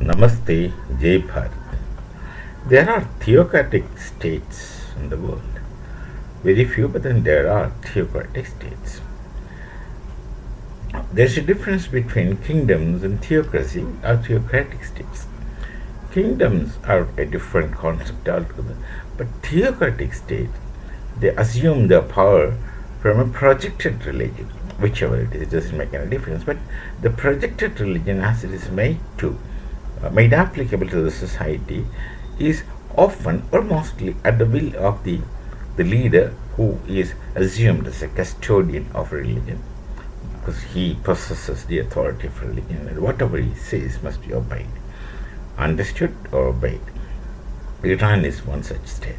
Namaste, Jai Bharat. There are theocratic states in the world. Very few, but then there are theocratic states. There's a difference between kingdoms and theocracy or theocratic states. Kingdoms are a different concept altogether, but theocratic states, they assume their power from a projected religion, whichever it is, it doesn't make any difference. But the projected religion, as it is made applicable to the society, is often or mostly at the will of the leader, who is assumed as a custodian of religion, because he possesses the authority of religion, and whatever he says must be obeyed, understood or obeyed. Iran is one such state.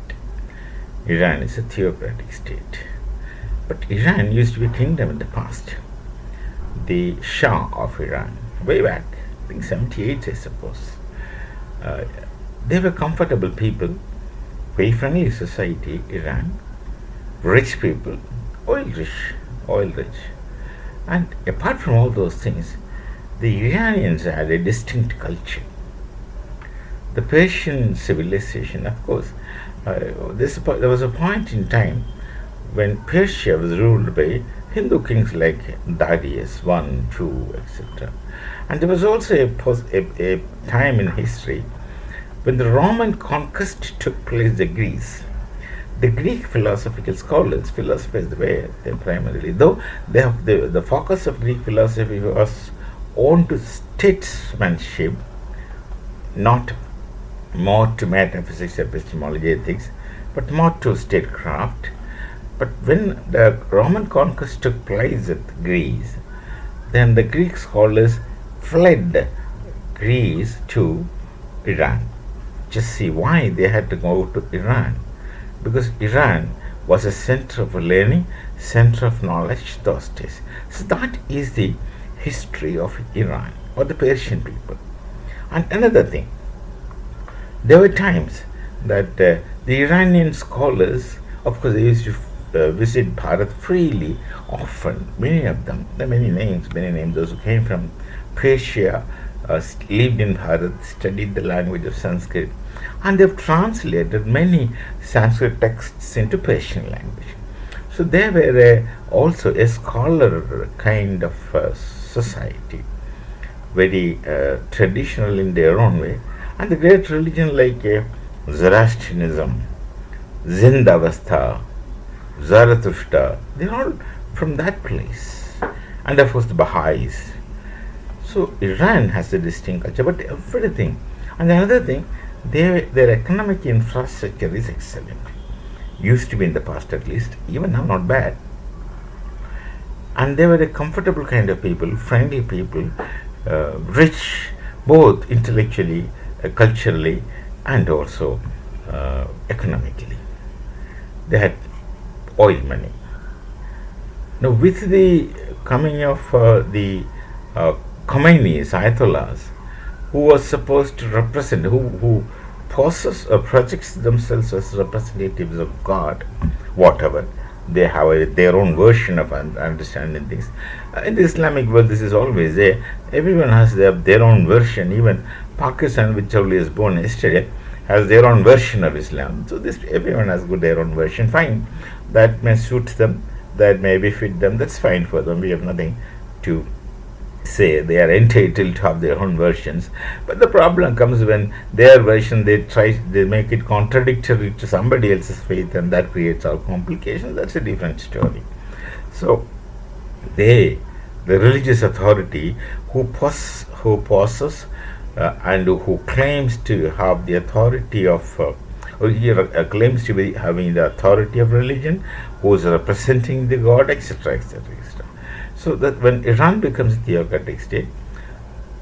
Iran is a theocratic state. But Iran used to be a kingdom in the past. The Shah of Iran, way back, I think 78, I suppose, they were comfortable people, very friendly society, Iran, rich people, oil rich. And apart from all those things, the Iranians had a distinct culture. The Persian civilization, of course, there was a point in time when Persia was ruled by Hindu kings like Darius I, II, etc. And there was also a time in history when the Roman conquest took place in Greece. The Greek philosophical scholars, philosophers were they primarily, though they have the focus of Greek philosophy was on to statesmanship, not more to metaphysics, epistemology, ethics, but more to statecraft. But when the Roman conquest took place at Greece, then the Greek scholars fled Greece to Iran. Just see why they had to go to Iran. Because Iran was a center of learning, center of knowledge those days. So that is the history of Iran or the Persian people. And another thing, there were times that the Iranian scholars, of course, they used to visit Bharat freely, often, many of them, there are many names, those who came from Persia, lived in Bharat, studied the language of Sanskrit, and they've translated many Sanskrit texts into Persian language. So they were also a scholar kind of society, very traditional in their own way, and the great religion like Zoroastrianism, Zindavastha, Zarathustra, they're all from that place. And of course the Baha'is. So Iran has a distinct culture, but everything. And another thing, their economic infrastructure is excellent. Used to be in the past at least, even now not bad. And they were a comfortable kind of people, friendly people, rich both intellectually, culturally, and also economically. They had oil money. Now, with the coming of the Khomeini's, Ayatollahs, who was supposed to represent, who poses or projects themselves as representatives of God, whatever. They have their own version of understanding things. In the Islamic world, this is always there. Everyone has their own version. Even Pakistan, which only is born yesterday, has their own version of Islam. So everyone has got their own version. Fine, that may suit them, that may befit them. That's fine for them. We have nothing to say. They are entitled to have their own versions. But the problem comes when their version they make it contradictory to somebody else's faith, and that creates all complications. That's a different story. So the religious authority who possesses and who claims to have the authority of claims to be having the authority of religion, who is representing the God, etc., etc., etc. So that when Iran becomes a theocratic state,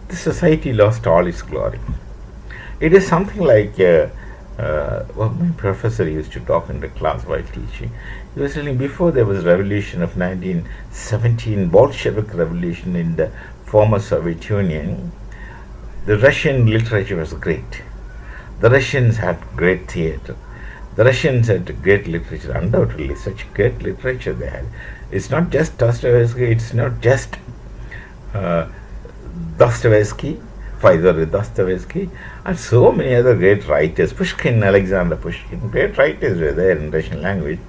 the society lost all its glory. It is something like my professor used to talk in the class while teaching. He was telling before there was revolution of 1917, Bolshevik revolution in the former Soviet Union, the Russian literature was great. The Russians had great theater. The Russians had great literature, undoubtedly, such great literature they had. It's not just Dostoevsky, it's not just Dostoevsky, Fyodor Dostoevsky, and so many other great writers. Pushkin, Alexander Pushkin, great writers were there in Russian language.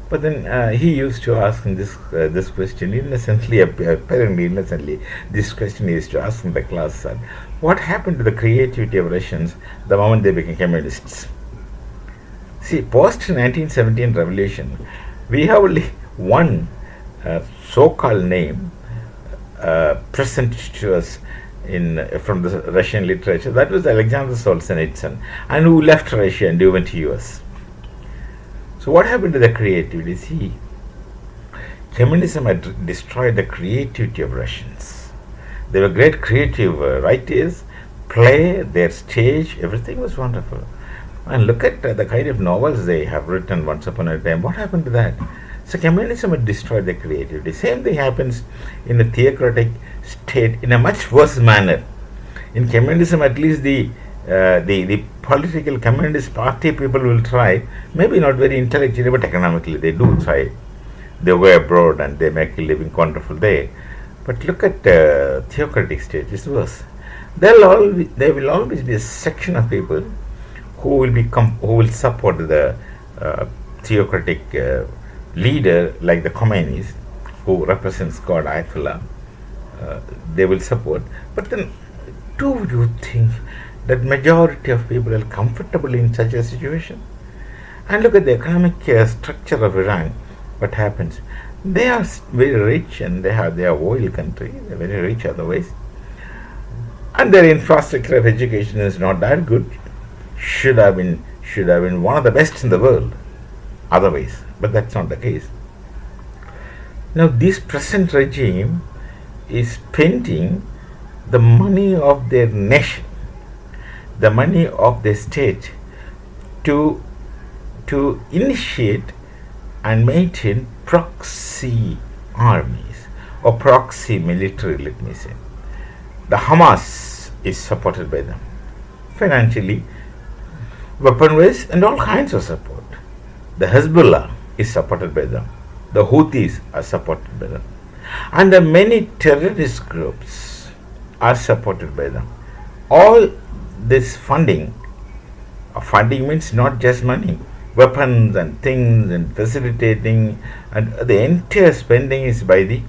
But then he used to ask him this question innocently, apparently innocently. This question he used to ask in the class, son, what happened to the creativity of Russians the moment they became communists? See, post 1917 revolution, we have only one so-called name present to us from the Russian literature. That was Alexander Solzhenitsyn, and who left Russia and went to US. So what happened to the creativity? See, communism had destroyed the creativity of Russians. They were great creative writers, play, their stage, everything was wonderful. And look at the kind of novels they have written once upon a time. What happened to that? So communism had destroyed the creativity. Same thing happens in a theocratic state in a much worse manner. In communism, at least the political communist party people will try, maybe not very intellectually, but economically they do try. They go abroad and they make a living wonderful there. But look at theocratic state, it's worse. There will always be a section of people who will support the theocratic leader, like the Khomeinis, who represents God, Ayatollah. They will support. But then, do you think that majority of people are comfortable in such a situation? And look at the economic structure of Iran. What happens? They are very rich, and they are oil country. They are very rich otherwise, and their infrastructure of education is not that good. Should have been one of the best in the world otherwise, but that's not the case. Now this present regime is spending the money of their nation, the money of the state, to initiate and maintain proxy armies or proxy military, let me say. The Hamas is supported by them financially, weapon-wise, and all kinds of support. The Hezbollah is supported by them. The Houthis are supported by them. And the many terrorist groups are supported by them. All this funding means not just money, weapons and things and facilitating, and the entire spending is by the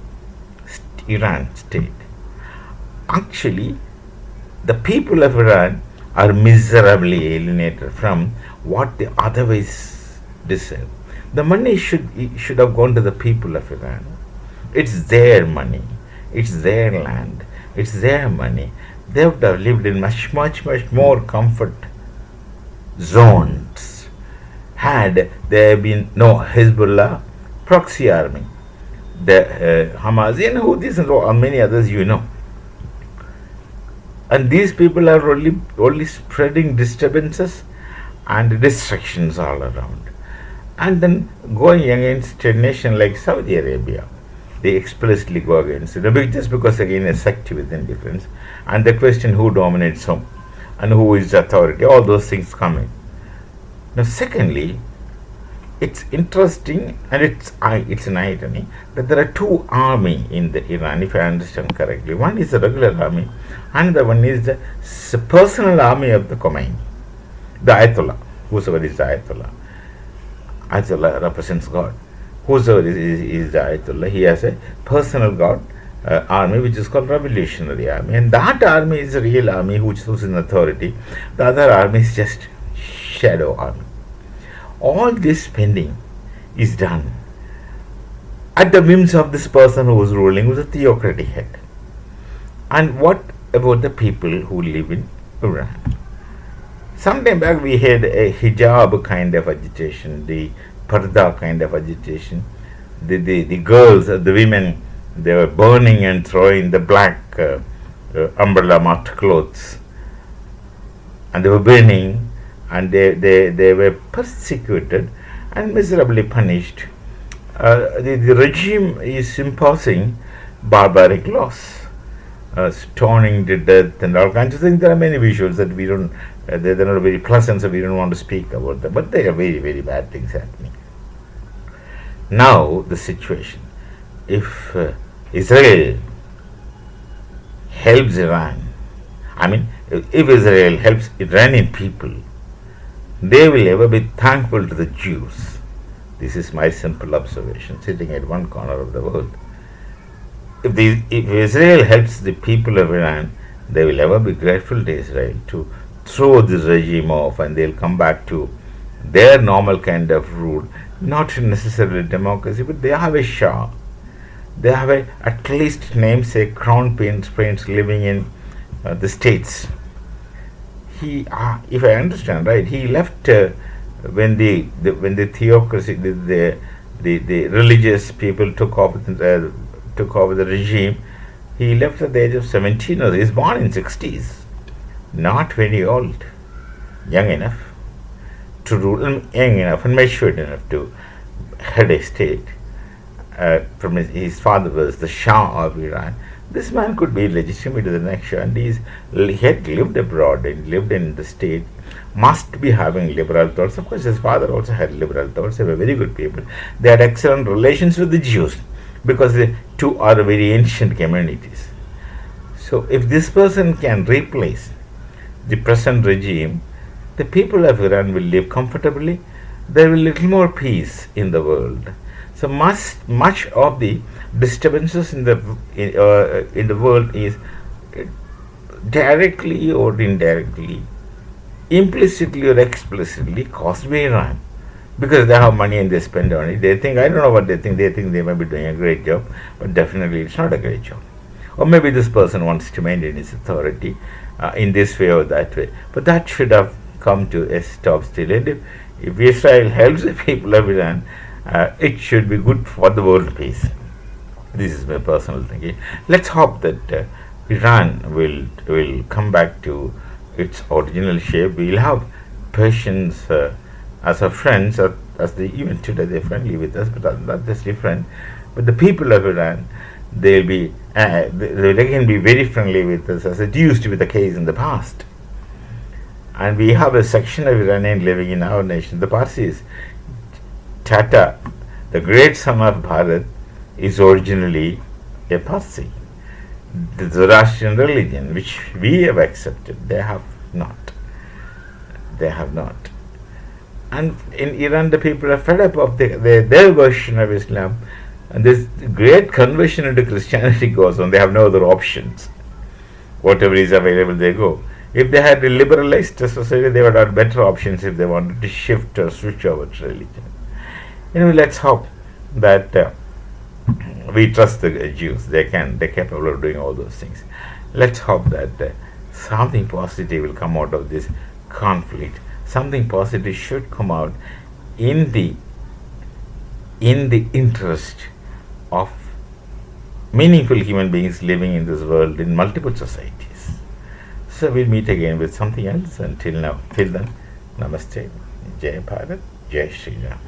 Iran state. Actually, the people of Iran are miserably alienated from what they otherwise deserve. The money should have gone to the people of Iran. It's their money, it's their land, it's their money. They would have lived in much more comfort zones had there been no Hezbollah proxy army, the Hamas and Houthis and many others, you know. And these people are only spreading disturbances and destructions all around. And then going against a nation like Saudi Arabia, they explicitly go against it, just because again a sect within difference, and the question who dominates whom and who is authority, all those things come in. Now secondly, it's interesting, and it's an irony that there are two armies in the Iran, if I understand correctly. One is the regular army, and the one is the personal army of the Khomeini, the Ayatollah, whosoever is the Ayatollah. Ayatollah represents God. Whosoever is the Ayatollah, he has a personal God army, which is called Revolutionary Army, and that army is the real army which is in authority. The other army is just shadow army. All this spending is done at the whims of this person who is ruling, with a theocratic head. And what about the people who live in Iran? Sometime back we had a hijab kind of agitation, the parda kind of agitation. The girls, the women, they were burning and throwing the black umbrella marked clothes, and they were burning, and they were persecuted and miserably punished. The regime is imposing barbaric laws, stoning to death and all kinds of things. There are many visuals that we don't, they're not very pleasant, so we don't want to speak about them, but there are very, very bad things happening. Now the situation, if Israel helps Iran I mean, if Israel helps Iranian people, they will ever be thankful to the Jews. This is my simple observation, sitting at one corner of the world. If Israel helps the people of Iran, they will ever be grateful to Israel to throw this regime off, and they'll come back to their normal kind of rule, not necessarily democracy, but they have a Shah. They have at least namesake crown prince living in the states. If I understand right, he left when the theocracy, the religious people took over the regime. He left at the age of 17. Or he's born in 60s, not very old, young enough to rule, young enough and matured enough to head a state. From his father was the Shah of Iran. This man could be legitimate to the next Shah, and he had lived abroad and lived in the state, must be having liberal thoughts. Of course, his father also had liberal thoughts. They were very good people. They had excellent relations with the Jews, because the two are very ancient communities. So, if this person can replace the present regime, the people of Iran will live comfortably. There will be little more peace in the world. So much of the disturbances in the world is directly or indirectly, implicitly or explicitly caused by Iran, because they have money and they spend on it. They think, I don't know what they think. They think they might be doing a great job, but definitely it's not a great job. Or maybe this person wants to maintain his authority in this way or that way. But that should have come to a stop still. And if Israel helps the people of Iran, it should be good for the world peace. This is my personal thinking. Let's hope that Iran will come back to its original shape. We'll have Persians as our friends, as they even today they're friendly with us, but not just different. But the people of Iran, they'll they can be very friendly with us, as it used to be the case in the past. And we have a section of Iranian living in our nation, the Parsis. Tata, the great son of Bharat, is originally a Parsi. The Zoroastrian religion, which we have accepted, they have not. They have not. And in Iran, the people are fed up of their version of Islam, and this great conversion into Christianity goes on. They have no other options. Whatever is available, they go. If they had a liberalized society, they would have better options if they wanted to shift or switch over to religion. Anyway, let's hope that we trust the Jews. They're capable of doing all those things. Let's hope that something positive will come out of this conflict. Something positive should come out in the interest of meaningful human beings living in this world in multiple societies. So we'll meet again with something else. Till then, Namaste, Jai Bharat, Jai Shri Ram.